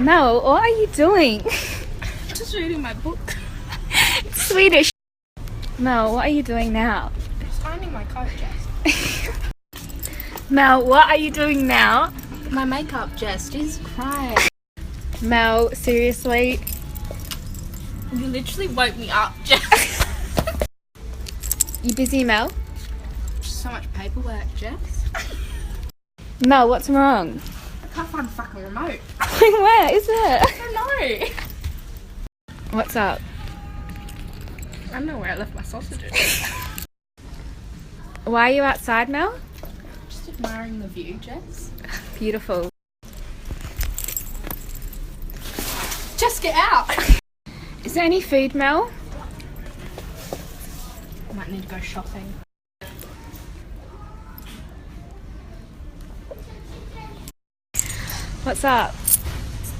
Mel, what are you doing? Just reading my book. It's Swedish. Mel, what are you doing now? Just ironing my coat, Jess. Mel, what are you doing now? My makeup, Jess. Jesus Christ. Mel, seriously? You literally woke me up, Jess. You busy, Mel? So much paperwork, Jess. Mel, what's wrong? I can't find the fucking remote. Where is it? I don't know. What's up? I don't know where I left my sausages. Why are you outside, Mel? Just admiring the view, Jess. Beautiful. Just get out. Is there any food, Mel? I might need to go shopping. What's up?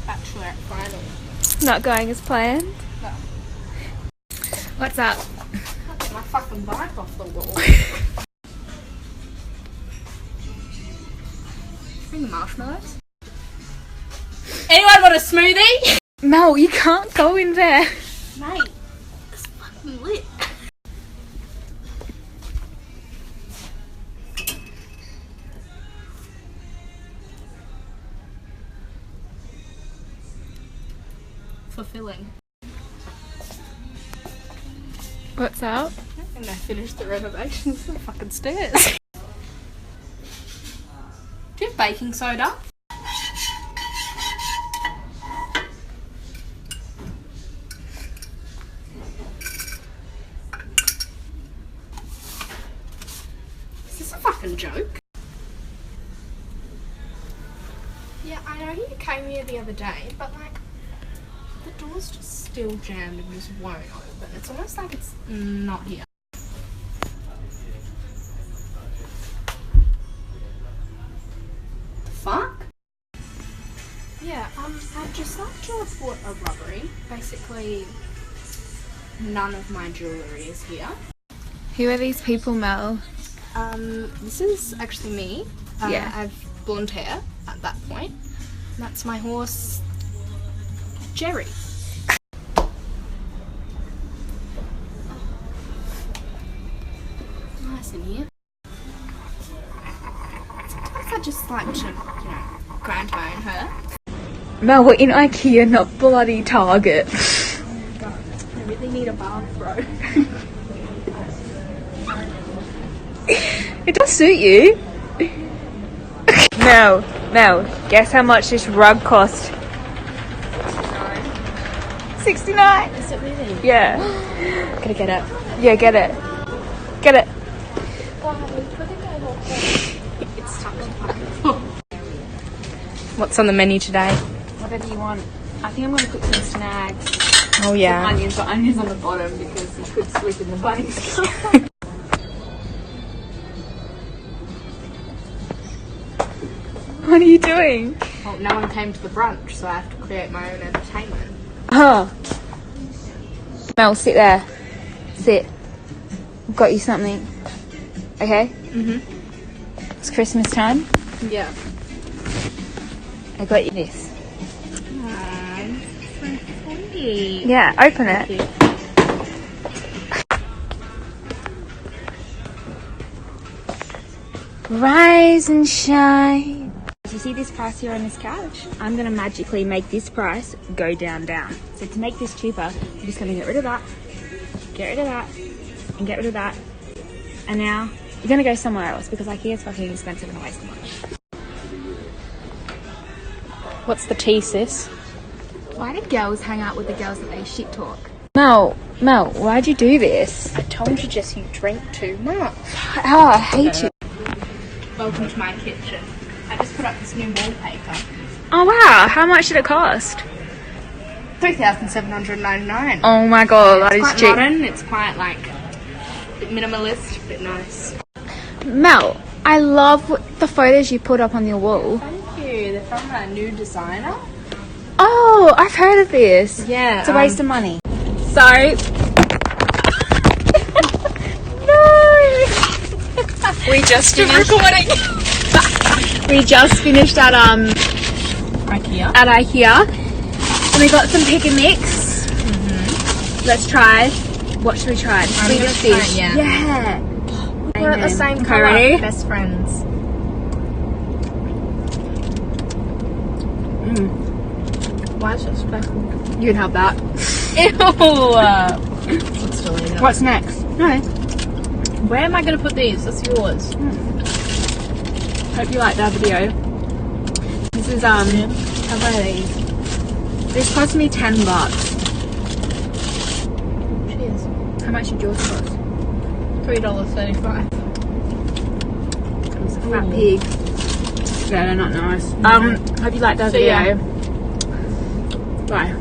Bachelorette final. Not going as planned? No. What's up? I can't get my fucking bike off the wall. Bring the marshmallows. Anyone want a smoothie? Mel, you can't go in there. Mate, it's fucking lit. Fulfilling. What's up? And I finished the renovations of the fucking stairs. Do you have baking soda? Is this a fucking joke? Yeah, I know you came here the other day, but like, the door's just still jammed and just won't open. It's almost like it's not here. The fuck? Yeah, I'd just like to report a robbery. Basically, none of my jewellery is here. Who are these people, Mel? This is actually me. Yeah. I have blonde hair at that point. That's my horse, Jerry. Nice in here. Sometimes I just like to, grind my own hair. Mel, we're in Ikea, not bloody Target. I really need a bath, bro. It does suit you. Mel, guess how much this rug cost? 69. Is it really? Yeah. Gotta get it. Yeah, get it. Get it. It's time to What's on the menu today? Whatever you want. I think I'm going to cook some snags. Oh yeah. Some onions, but onions on the bottom because you could slip in the bunnies. What are you doing? Well, no one came to the brunch, so I have to create my own entertainment. Huh. Mel, sit there. Sit. I've got you something. Okay? Mm-hmm. It's Christmas time. Yeah. I got you this. Aww, so sweet. Yeah, open it. Thank you. Rise and shine. You see this price here on this couch? I'm going to magically make this price go down. So to make this cheaper, I'm just going to get rid of that, and get rid of that. And now you're going to go somewhere else because Ikea is fucking expensive and a waste of money. What's the tea, sis? Why do girls hang out with the girls that they shit talk? Mel, why'd you do this? I told you, Jess, you drink too much. Oh, I hate you. Welcome to my kitchen. I just put up this new wallpaper. Oh wow, how much did it cost? $3,799. Oh my god, that It's is quite cheap. modern. It's quite like a bit minimalist, a bit nice. Mel, I love the photos you put up on your wall. Thank you. They're from a new designer. Oh, I've heard of this. Yeah. It's a waste of money. So... no! We just finished... We just finished at Ikea. Ikea, we got some pick and mix. Let's try. What should we try? The Swedish fish. Yeah. We're at the same Okay, colour. ready? Best friends. Why is it special? You can have that. Ew. Let's delete it. What's next? No. Where am I going to put these? That's yours. Hope you liked our video. This is How about these? this cost me $10. Cheers. How much did yours cost? $3.35. It's a fat pig. Yeah, they're not nice. Hope you liked our See ya. video. Bye.